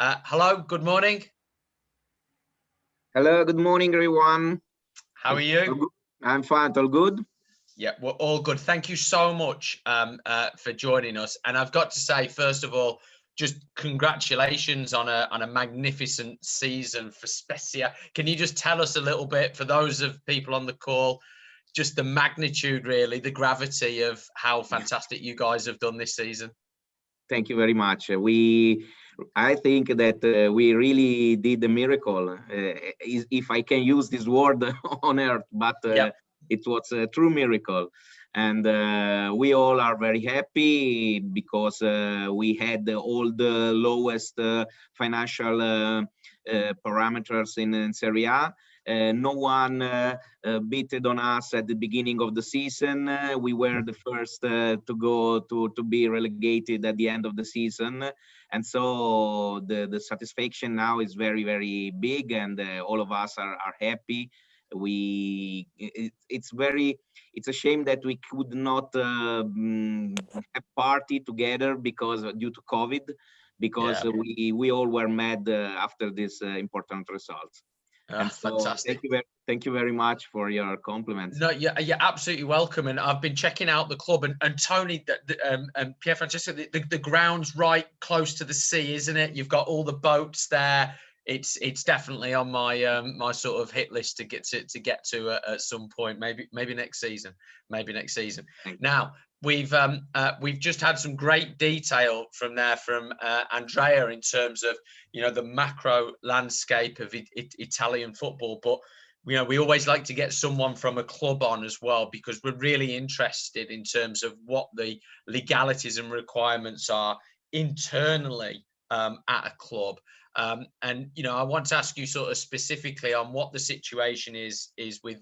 Hello, good morning. Hello, good morning, everyone. How are you? I'm fine, all good. Yeah, we're all good. Thank you so much for joining us. And I've got to say, first of all, just congratulations on a magnificent season for Spezia. Can you just tell us a little bit, for those of people on the call, just the magnitude, really, the gravity of how fantastic you guys have done this season? Thank you very much. I think that we really did a miracle, if I can use this word on earth, but it was a true miracle. And we all are very happy because we had all the lowest financial parameters in Serie A. No one beat on us at the beginning of the season. We were the first to go to be relegated at the end of the season, and so the satisfaction now is very, very big, and all of us are happy. It's a shame that we could not have party together because due to COVID, because we all were mad after this important results. And so fantastic. Thank you very much for your compliments. No, you're absolutely welcome. And I've been checking out the club, and Tony, and Pierfrancesco, the ground's right close to the sea, isn't it? You've got all the boats there. It's definitely on my my sort of hit list to get to at some point. Maybe next season. Now, we've just had some great detail from Andrea in terms of, you know, the macro landscape of Italian football, but we always like to get someone from a club on as well, because we're really interested in terms of what the legalities and requirements are internally at a club. And I want to ask you sort of specifically on what the situation is with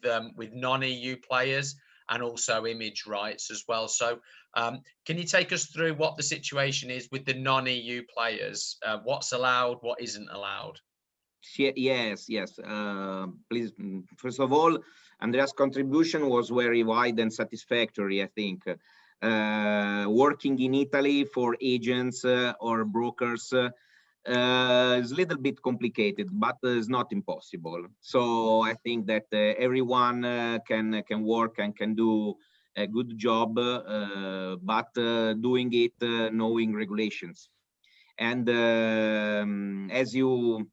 non-EU players and also image rights as well. So can you take us through what the situation is with the non-EU players? What's allowed, what isn't allowed? Yes. Please, first of all, Andrea's contribution was very wide and satisfactory, I think. Working in Italy for agents or brokers is a little bit complicated, but it's not impossible. So I think that everyone can work and can do a good job, but doing it knowing regulations. And as you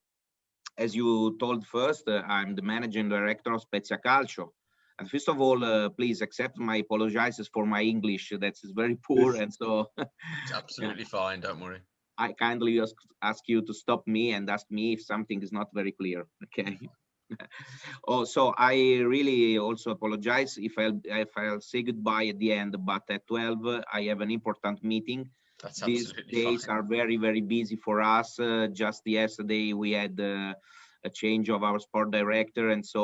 told first, I'm the managing director of Spezia Calcio. And first of all, please accept my apologizes for my English. That's very poor, and so it's absolutely fine. Don't worry. I kindly ask you to stop me and ask me if something is not very clear. Okay. So I really also apologize if I'll say goodbye at the end, but at 12 I have an important meeting. That's These days fine. are very, very busy for us. Just yesterday we had a change of our sport director, and so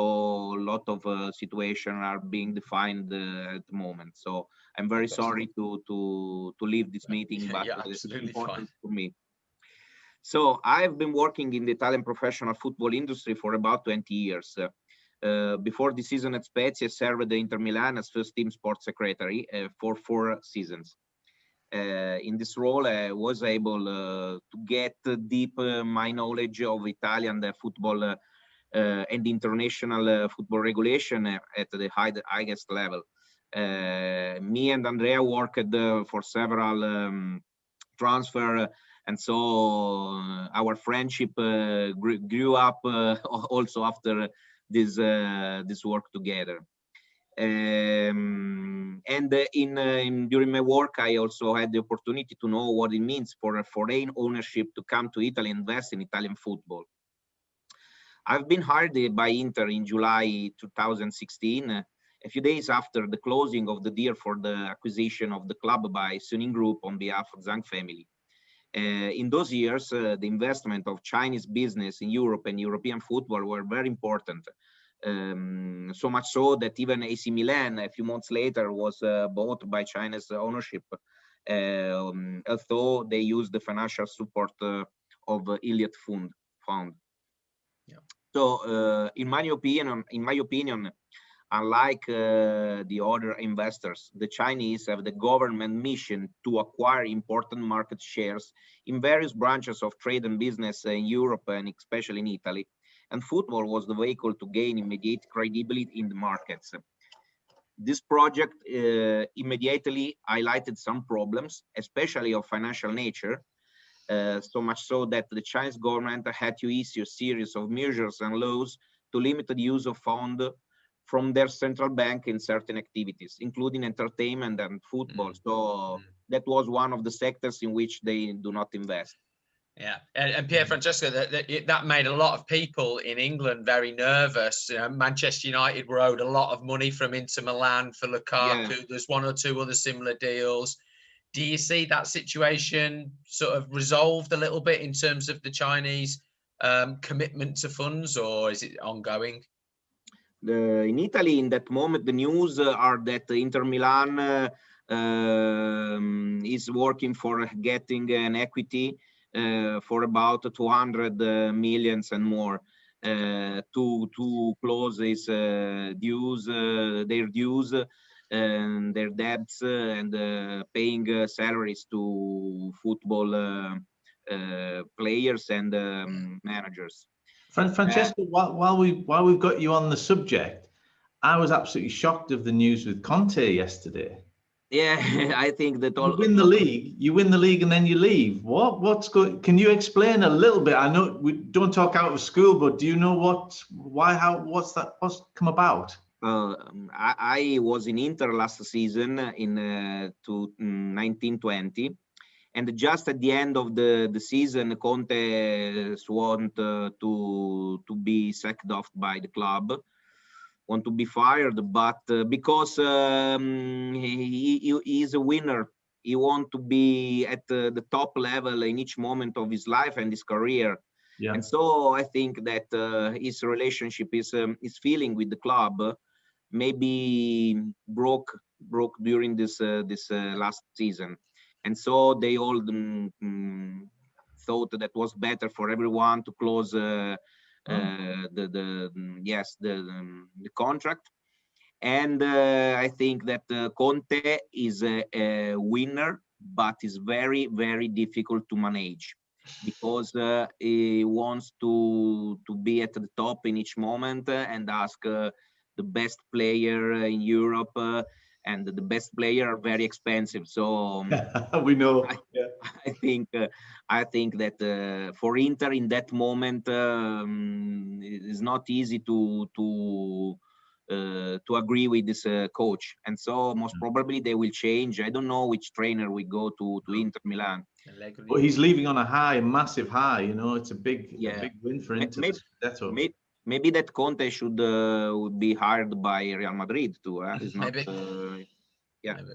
a lot of situations are being defined at the moment. So I'm very sorry to leave this meeting, but it's important for me. So I've been working in the Italian professional football industry for about 20 years. Before the season at Spezia, I served the Inter Milan as first team sports secretary for 4 seasons. In this role, I was able to get deep my knowledge of Italian football and international football regulation at the highest level. Me and Andrea worked for several transfer, and so our friendship grew up also after this work together. And during my work, I also had the opportunity to know what it means for a foreign ownership to come to Italy and invest in Italian football. I've been hired by Inter in July 2016, a few days after the closing of the deal for the acquisition of the club by Suning Group on behalf of Zhang family. In those years, the investment of Chinese business in Europe and European football were very important. So much so that even AC Milan a few months later was bought by China's ownership, although they used the financial support of Elliott Fund. Yeah. So in my opinion, Unlike the other investors, the Chinese have the government mission to acquire important market shares in various branches of trade and business in Europe and especially in Italy. And football was the vehicle to gain immediate credibility in the markets. This project immediately highlighted some problems, especially of financial nature, so much so that the Chinese government had to issue a series of measures and laws to limit the use of funds from their central bank in certain activities, including entertainment and football. So that was one of the sectors in which they do not invest. Yeah, and Pierfrancesco, that made a lot of people in England very nervous. You know, Manchester United were owed a lot of money from Inter Milan for Lukaku. Yeah. There's one or two other similar deals. Do you see that situation sort of resolved a little bit in terms of the Chinese commitment to funds, or is it ongoing? In Italy, in that moment, the news are that Inter Milan is working for getting an equity for about 200 millions and more to close his dues, their dues and their debts, and paying salaries to football players and managers. Francesco, while we've got you on the subject, I was absolutely shocked of the news with Conte yesterday. Yeah, I think that you win the league, and then you leave. What's going? Can you explain a little bit? I know we don't talk out of school, but do you know what's come about? I was in Inter last season in 1920. And just at the end of the season, Conte want to be sacked off by the club, want to be fired, but because he is a winner, he want to be at the top level in each moment of his life and his career. Yeah. And so I think that his relationship, his feeling with the club, maybe broke during this last season. And so they all thought that was better for everyone to close the contract. And I think that Conte is a winner, but is very, very difficult to manage because he wants to be at the top in each moment and ask the best player in Europe. And the best player are very expensive, so we know. I think that for Inter in that moment it's not easy to agree with this coach, and so most probably they will change. I don't know which trainer will go to Inter Milan. But he's leaving on a high, a massive high. You know, it's a big win for Inter. Maybe that Conte should be hired by Real Madrid too. It's not, maybe. Yeah. Maybe.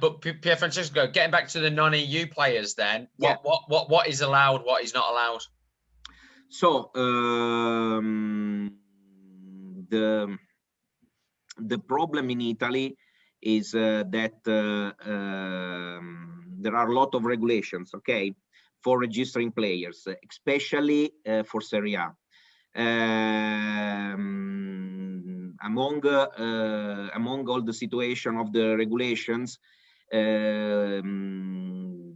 But Pierfrancesco, getting back to the non-EU players, then what is allowed, what is not allowed? So the problem in Italy is that there are a lot of regulations, okay, for registering players, especially for Serie A. Among all the situation of the regulations, the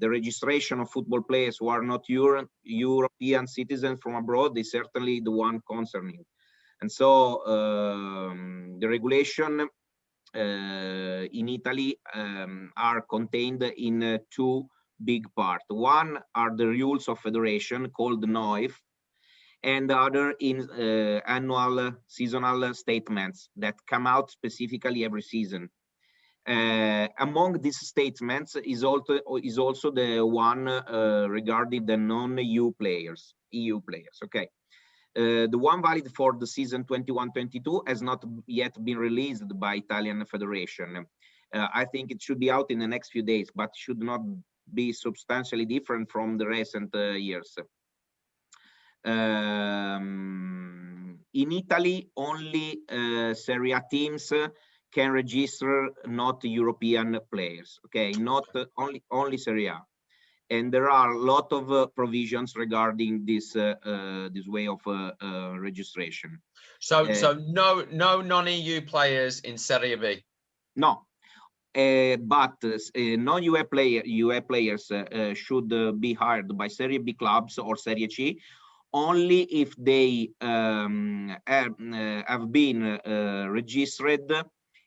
registration of football players who are not European citizens from abroad is certainly the one concerning. And so the regulation in Italy are contained in two big parts. One are the rules of federation called NOIF, and the other in annual seasonal statements that come out specifically every season. Among these statements is also the one regarding the non-EU players, EU players. Okay, the one valid for the season 21-22 has not yet been released by Italian Federation. I think it should be out in the next few days, but should not be substantially different from the recent years. In Italy, only Serie A teams can register not European players. Okay, not only Serie A. and there are a lot of provisions regarding this this way of registration. So no non-EU players in Serie B. No, but non-UE players should be hired by Serie B clubs or Serie C only if they have been registered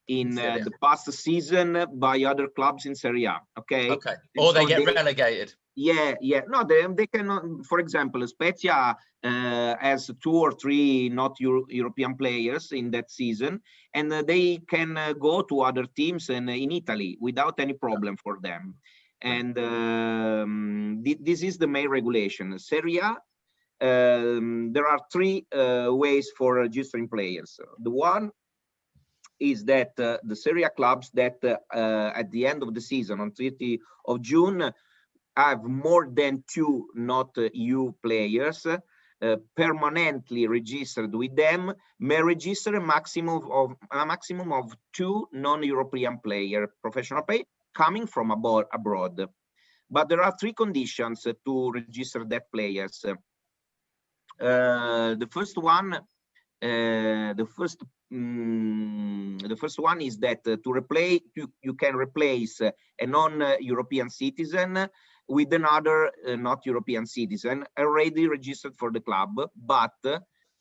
in the past season by other clubs in Serie A. Okay. Okay. Or they get relegated. Yeah. No, they cannot. For example, Spezia has 2 or 3 not European players in that season, and they can go to other teams in Italy without any problem for them. And this is the main regulation. Serie A, there are 3 ways for registering players. The one is that the Serie A clubs that at the end of the season, on 30th of June, have more than 2 not EU players permanently registered with them, may register a maximum of 2 non-European professional players coming from abroad. But there are 3 conditions to register that players. The first one is that you can replace a non-European citizen with another not European citizen already registered for the club, but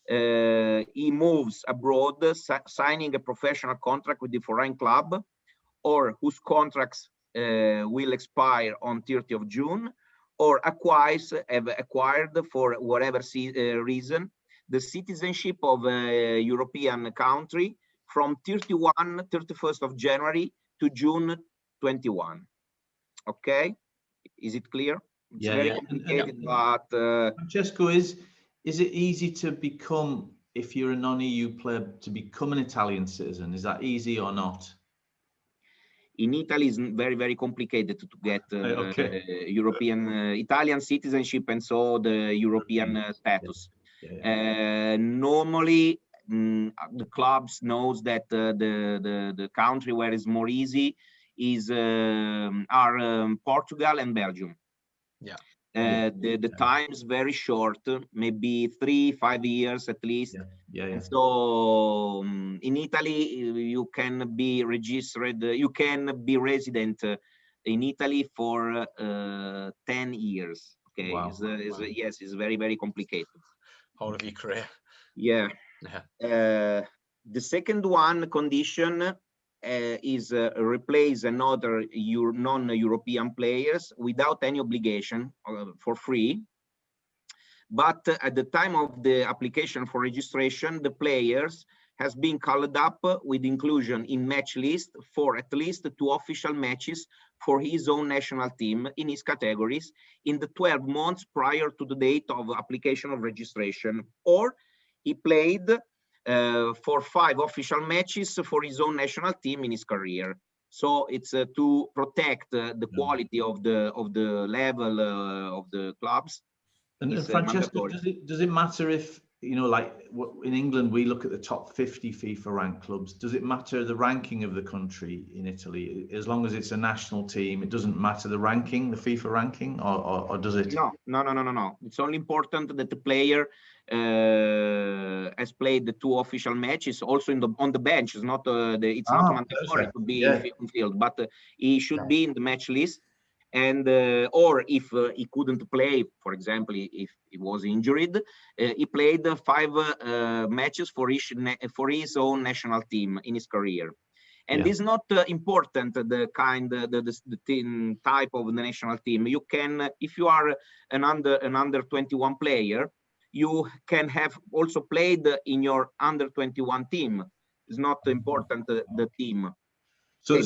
he moves abroad, signing a professional contract with the foreign club, or whose contracts will expire on 30th of June, or have acquired for whatever reason the citizenship of a European country from 31st of January to June 21. Okay, is it clear? It's very complicated, but Francesco, is it easy to become, if you're a non-EU player, to become an Italian citizen? Is that easy or not? In Italy, it's very, very complicated to get European Italian citizenship, and so the European status. Normally, the clubs knows that the country where it's more easy is Portugal and Belgium. Yeah. The time is very short, maybe 3-5 years at least. And so in Italy, you can be registered, you can be resident in Italy for 10 years. Okay. Wow. Yes, it's very, very complicated. Whole of your career. Yeah. The second one condition is replace another non-European players without any obligation, for free. But at the time of the application for registration, the players has been called up with inclusion in match list for at least 2 official matches for his own national team in his categories in the 12 months prior to the date of application of registration, or he played for 5 official matches for his own national team in his career. So it's to protect the quality of the level of the clubs. And Francesco, does it matter if, you know, like in England, we look at the top 50 FIFA ranked clubs. Does it matter the ranking of the country in Italy? As long as it's a national team, it doesn't matter the ranking, the FIFA ranking, or does it? No. It's only important that the player has played the 2 official matches, also on the bench. It's not it's not mandatory to be in field, but he should be in the match list. And or if he couldn't play, for example, if he was injured, he played 5 matches for his own national team in his career. And it's not important the team type of the national team. You can, if you are an under 21 player, you can have also played in your under 21 team. It's not important the team. So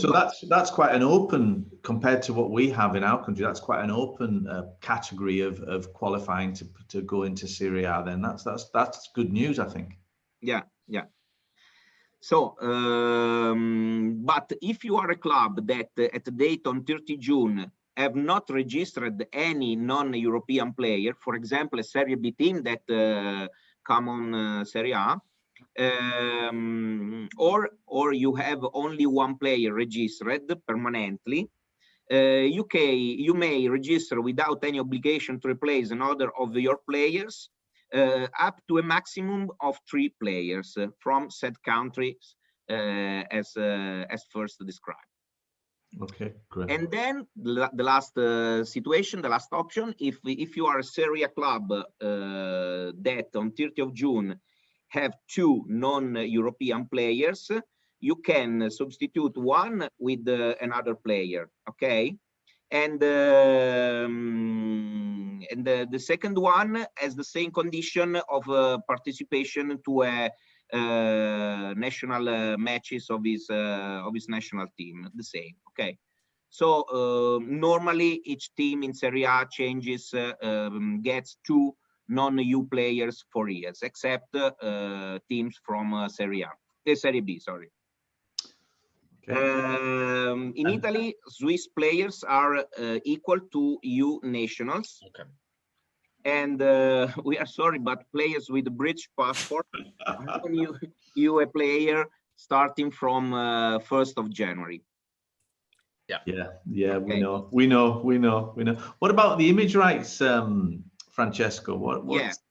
that's quite an open, compared to what we have in our country. That's quite an open category of qualifying to go into Serie A. Then that's good news, I think. Yeah. So, but if you are a club that at the date on 30 June have not registered any non-European player, for example, a Serie B team that come on Serie A, or you have only 1 player registered permanently, you may register without any obligation to replace another of your players, up to a maximum of 3 players from said countries, as first described. Okay, great. And then the last situation, the last option, if you are a Serie A club that on 30th of June have 2 non-European players, you can substitute one with another player, okay? And the second one has the same condition of participation to a national matches of his national team, the same, okay? So normally each team in Serie A changes, gets 2 non-EU players for years, except teams from Serie B, sorry. Okay. In Italy, Swiss players are equal to EU nationals. Okay. And we are sorry, but players with a British passport, EU player starting from 1st of January. Yeah, okay. we know. What about the image rights, Francesco?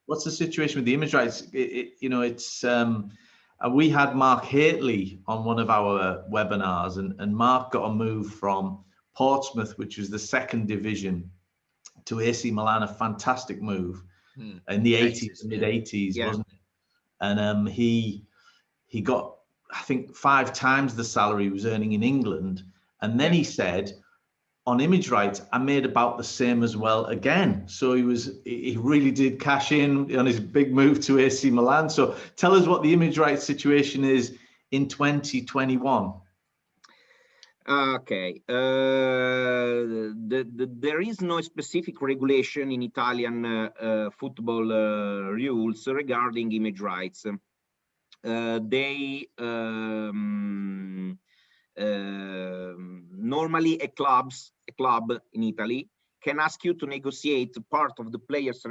What's the situation with the image rights? It's we had Mark Haitley on one of our webinars, and Mark got a move from Portsmouth, which was the 2nd division, to AC Milan, a fantastic move in the 80s, mid-80s, wasn't it? And he got, I think, 5 times the salary he was earning in England. And then he said, on image rights, I made about the same as well again. So he really did cash in on his big move to AC Milan. So tell us what the image rights situation is in 2021. Okay. There is no specific regulation in Italian football rules regarding image rights. Normally a club in Italy can ask you to negotiate part of the player's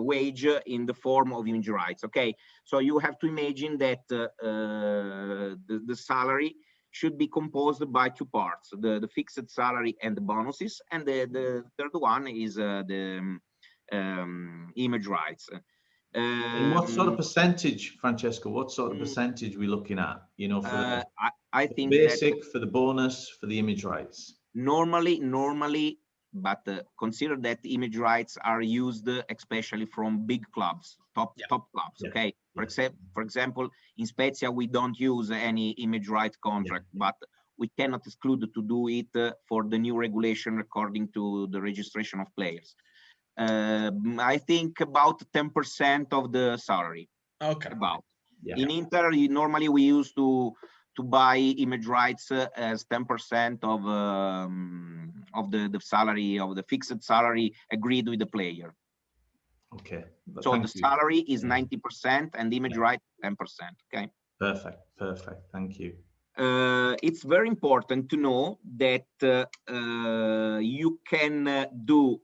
wage in the form of image rights. Okay, so you have to imagine that the salary should be composed by 2 parts: the fixed salary and the bonuses, and the third one is the image rights. And what sort of percentage, Francesco? What sort of percentage are we looking at? For I think basic, for the bonus, for the image rights. Normally, but consider that image rights are used especially from big clubs, top clubs. Okay, for example, in Spezia we don't use any image right contract, but we cannot exclude to do it for the new regulation according to the registration of players. I think about 10% of the salary. Okay. About. In Inter, normally we used to buy image rights as 10% of the salary, of the fixed salary agreed with the player. Okay. So the salary is 90% and image right 10%. Okay. Perfect. Thank you. It's very important to know that you can do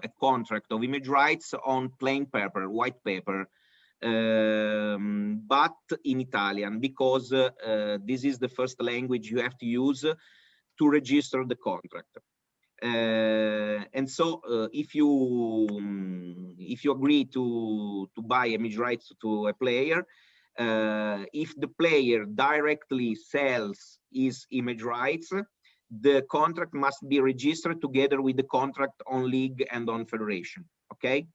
a contract of image rights on plain paper, white paper, but in Italian, because this is the first language you have to use to register the contract. And so if you agree to buy image rights to a player, if the player directly sells his image rights, the contract must be registered together with the contract on league and on federation. Okay.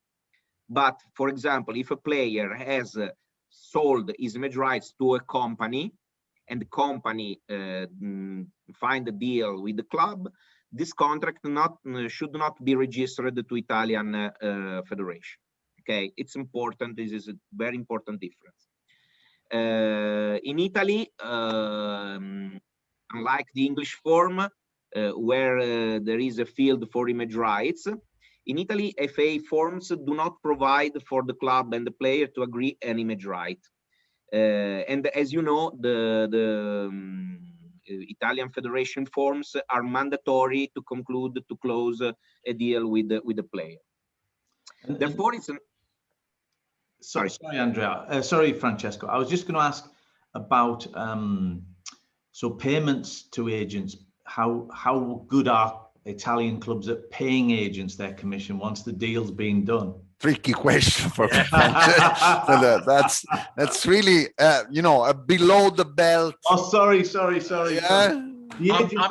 But for example, if a player has sold his image rights to a company and the company find a deal with the club, this contract should not be registered to Italian federation. Okay, it's important. This is a very important difference. In Italy, unlike the English form, where there is a field for image rights, in Italy, FA forms do not provide for the club and the player to agree an image right. And as you know, the Italian federation forms are mandatory to close a deal with the player. Therefore, it's sorry, Andrea. Sorry, Francesco. I was just going to ask about so payments to agents. How good are Italian clubs at paying agents their commission once the deal's been done? Tricky question for Francesco. That's really a below the belt. Oh, sorry. Yeah.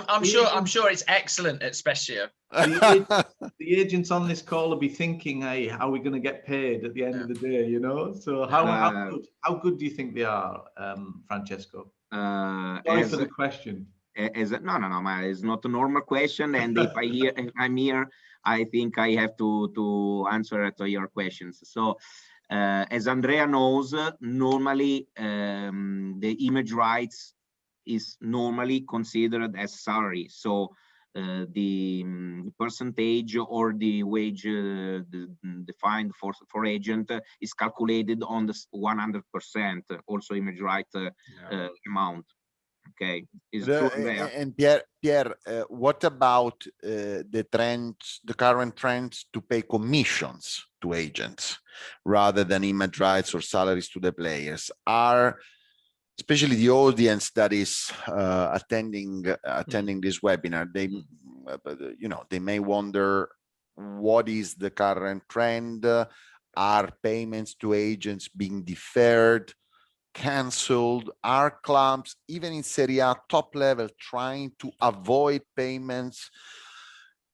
I'm sure it's excellent at Spezia. The agents on this call will be thinking, hey, how are we going to get paid at the end of the day, you know? So how good do you think they are, Francesco? Sorry for the question. No, it's not a normal question. And if I'm here, I think I have to answer to your questions. So as Andrea knows, normally the image rights is normally considered as salary. So the percentage or the wage defined for agent is calculated on the 100% also image right amount. Okay, is true there. And Pierre, what about the current trends to pay commissions to agents rather than image rights or salaries to the players? Especially the audience that is attending this webinar, they may wonder, what is the current trend? Are payments to agents being deferred, cancelled? Are clubs, even in Serie A top level, trying to avoid payments?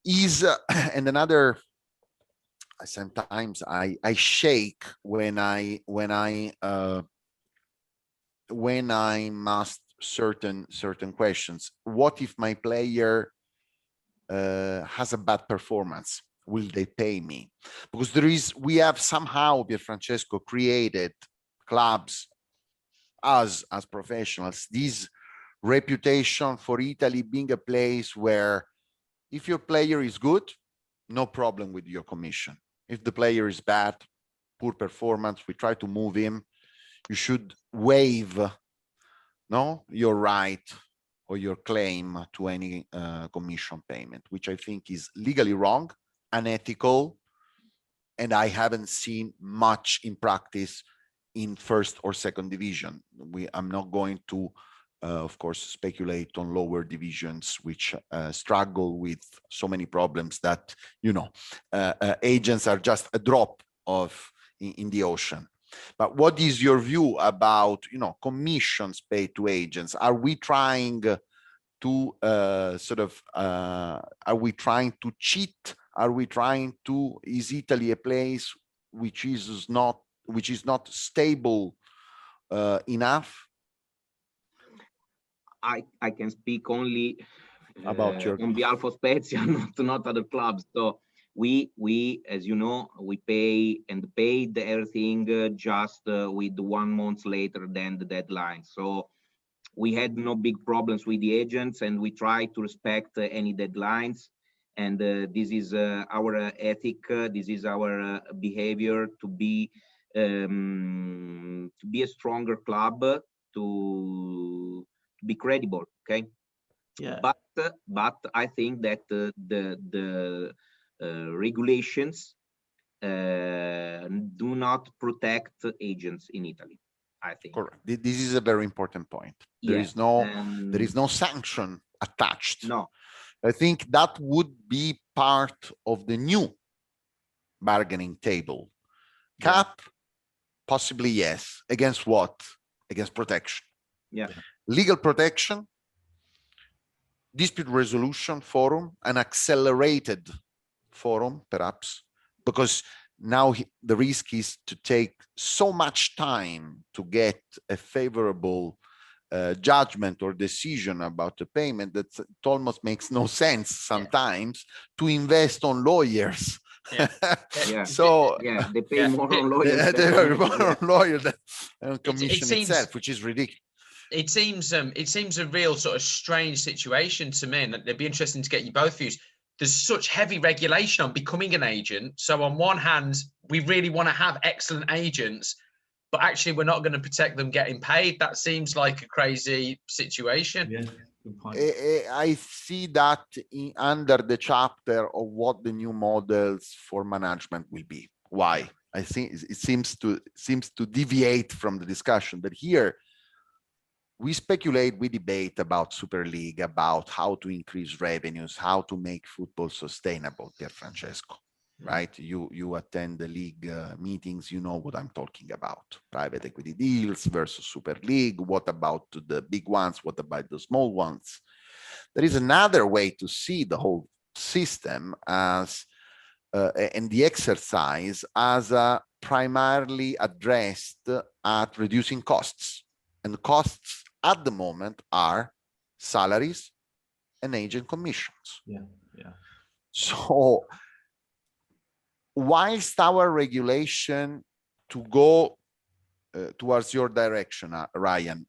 And another, sometimes I shake when I ask certain questions. What if my player has a bad performance? Will they pay me? Because we have somehow, Pierfrancesco, created clubs as professionals, this reputation for Italy being a place where if your player is good, no problem with your commission. If the player is bad, poor performance, we try to move him. You should waive your right or your claim to any commission payment, which I think is legally wrong, unethical, and I haven't seen much in practice in first or second division. I'm not going to, of course, speculate on lower divisions, which struggle with so many problems that, agents are just a drop in the ocean. But what is your view about, commissions paid to agents? Are we trying to are we trying to cheat? Are we trying to, is Italy a place which is not stable enough? I can speak only about your on behalf of Spezia, not other clubs. So we, as you know, we paid everything just with 1 month later than the deadline. So we had no big problems with the agents, and we try to respect any deadlines. And this is our ethic. This is our behavior to be a stronger club, to be credible. Okay. Yeah. But I think that the regulations do not protect agents in Italy, I think. Correct. This is a very important point. There is no sanction attached. No. I think that would be part of the new bargaining table. Cap, possibly yes. Against what? Against protection. Yeah. Legal protection, dispute resolution forum, an accelerated forum, perhaps, because now the risk is to take so much time to get a favorable judgment or decision about the payment that it almost makes no sense sometimes to invest on lawyers. So they pay more on lawyers. They pay more on lawyers than on commission itself, which is ridiculous. It seems a real sort of strange situation to me, and it'd be interesting to get you both views. There's such heavy regulation on becoming an agent. So on one hand, we really want to have excellent agents, but actually we're not going to protect them getting paid. That seems like a crazy situation. Yeah, good point. I see that under the chapter of what the new models for management will be. Why? I think it seems to deviate from the discussion, but here we speculate, we debate about Super League, about how to increase revenues, how to make football sustainable, Pierfrancesco, right? You attend the league meetings, you know what I'm talking about. Private equity deals versus Super League. What about the big ones? What about the small ones? There is another way to see the whole system as and the exercise as primarily addressed at reducing costs. And costs at the moment are salaries and agent commissions. Yeah. So whilst our regulation, to go towards your direction, Ryan,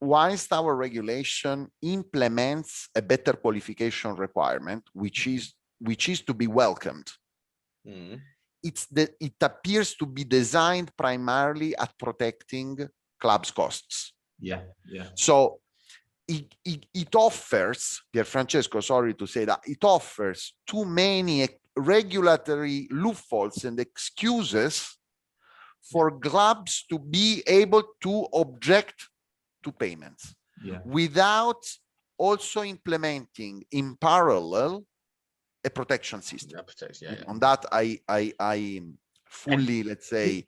whilst our regulation implements a better qualification requirement, which is to be welcomed, it appears to be designed primarily at protecting clubs' costs. Yeah. So it offers, Pierfrancesco, sorry to say that, it offers too many regulatory loopholes and excuses for clubs to be able to object to payments, without also implementing in parallel a protection system. On that, I fully, let's say,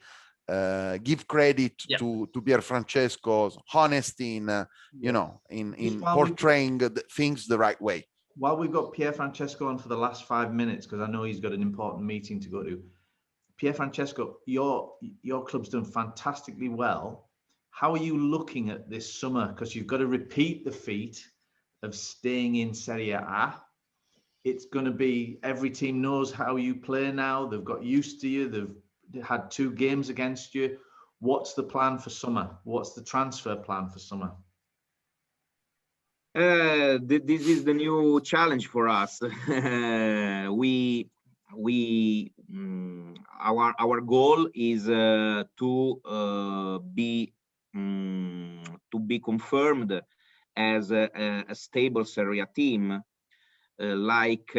give credit to Pierfrancesco's honesty in in portraying things the right way. While we've got Pierfrancesco on for the last 5 minutes, because I know he's got an important meeting to go to. Pierfrancesco, your club's done fantastically well. How are you looking at this summer? Because you've got to repeat the feat of staying in Serie A. It's going to be, every team knows how you play now. They've got used to you. They've had 2 games against you. What's the plan for summer? What's the transfer plan for summer? This is the new challenge for us. Our goal is to be confirmed as a stable Serie A team, like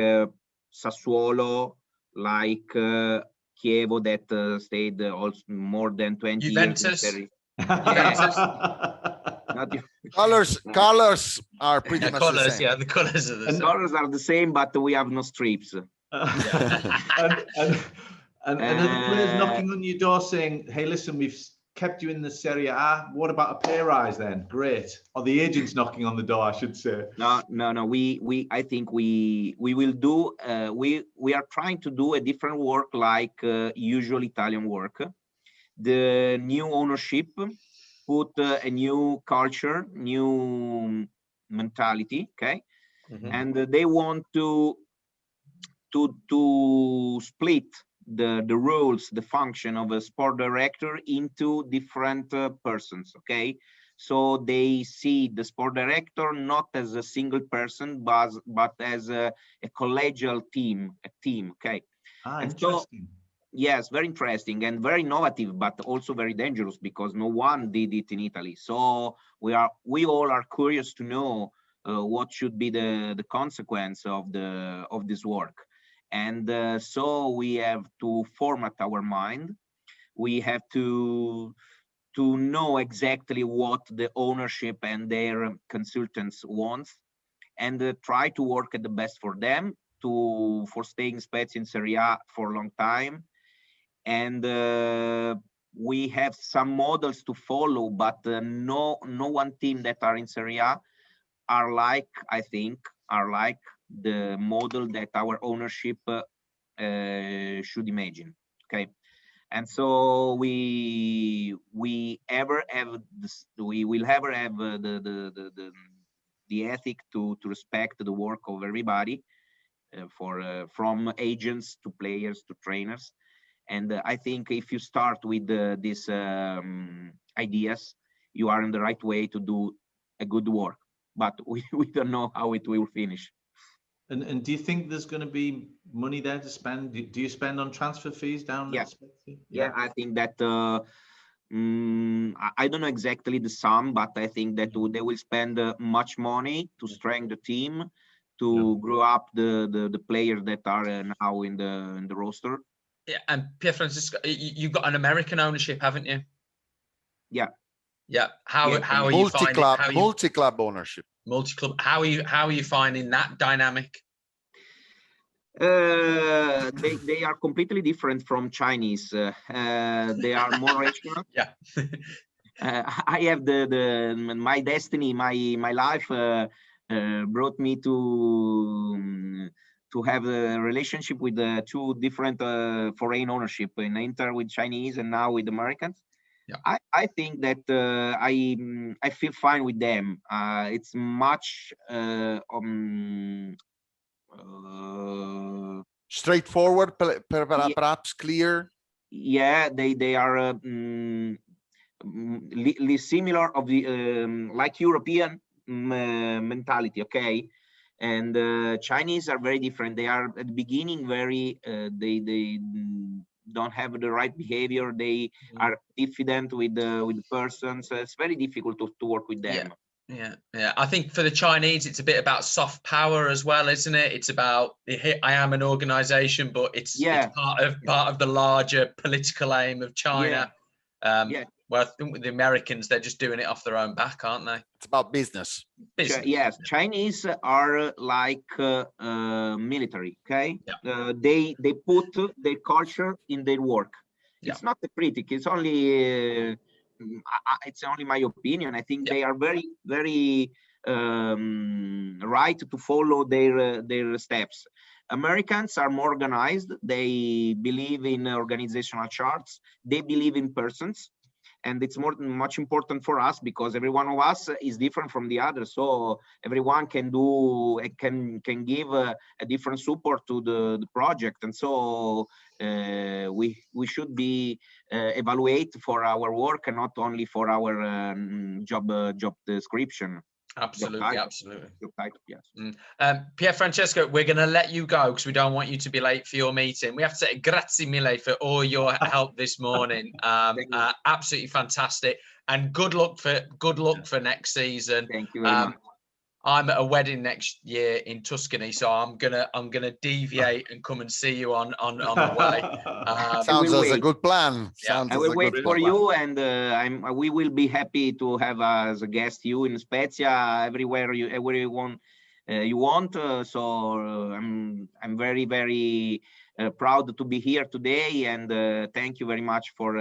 Sassuolo, like Chievo, that stayed also more than 20 years in Serie Colors are pretty much the same. Yeah, the colors are the same. Colors are the same, but we have no strips. And are the players knocking on your door saying, "Hey, listen, we've kept you in the Serie A. What about a pay rise then?" Great. Or the agents knocking on the door, I should say. No. I think we will do. We are trying to do a different work, like usual Italian work. The new ownership put a new culture, new mentality. Okay, and they want to split the roles, the function of a sport director into different persons. Okay, so they see the sport director not as a single person, but as a collegial team, a team. Okay, interesting. Yes, very interesting and very innovative, but also very dangerous, because no one did it in Italy. So we all are curious to know what should be the consequence of this work. And so we have to format our mind. We have to know exactly what the ownership and their consultants want, and try to work at the best for them, for staying Spezia in Serie A for a long time. And we have some models to follow, but no one team that are in Serie A are like the model that our ownership should imagine. Okay, and so we will ever have the ethic to respect the work of everybody, from agents to players to trainers. And I think if you start with these ideas, you are in the right way to do a good work. But we don't know how it will finish. And do you think there's going to be money there to spend? Do you spend on transfer fees down there? Yeah, I think that I don't know exactly the sum, but I think that they will spend much money to strengthen the team, to grow up the players that are now in the roster. Yeah, and Pierfrancesco, you've got an American ownership, haven't you? Yeah. Yeah. How are you multi-club, finding multi-club ownership? Multi-club. How are you finding that dynamic? They are completely different from Chinese. They are more rational. Yeah. I have my destiny, my life brought me to have a relationship with two different foreign ownership, in Inter with Chinese and now with Americans. Yeah. I think that I feel fine with them. It's much straightforward, perhaps clear. Yeah, they are similar of the like European mentality, okay? And Chinese are very different. They are at the beginning very they don't have the right behavior. They are diffident with the persons. It's very difficult to work with them. Yeah. I think for the Chinese, it's a bit about soft power as well, isn't it? It's about I am an organization, but it's part of the larger political aim of China. Well, I think with the Americans, they're just doing it off their own back, aren't they? It's about business. Yes, Chinese are like military. Okay, they put their culture in their work. It's not a critic. It's only my opinion. I think they are very, very right to follow their steps. Americans are more organized. They believe in organizational charts. They believe in persons, and it's much important for us because every one of us is different from the other. So everyone can give a different support to the project, and so we should be evaluate for our work and not only for our job description. Absolutely. Yes. Pierfrancesco, we're going to let you go because we don't want you to be late for your meeting. We have to say grazie mille for all your help this morning. Absolutely fantastic, and good luck for next season. Thank you very much. I'm at a wedding next year in Tuscany, so I'm gonna deviate and come and see you on the way. Sounds as a good plan. I will wait for you, and we will be happy to have as a guest you in Spezia, everywhere you want. So I'm very, very proud to be here today, and thank you very much for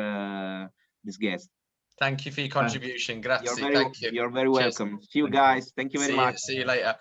this guest. Thank you for your contribution. Grazie. You're very welcome. See you guys. Thank you very much. See you later.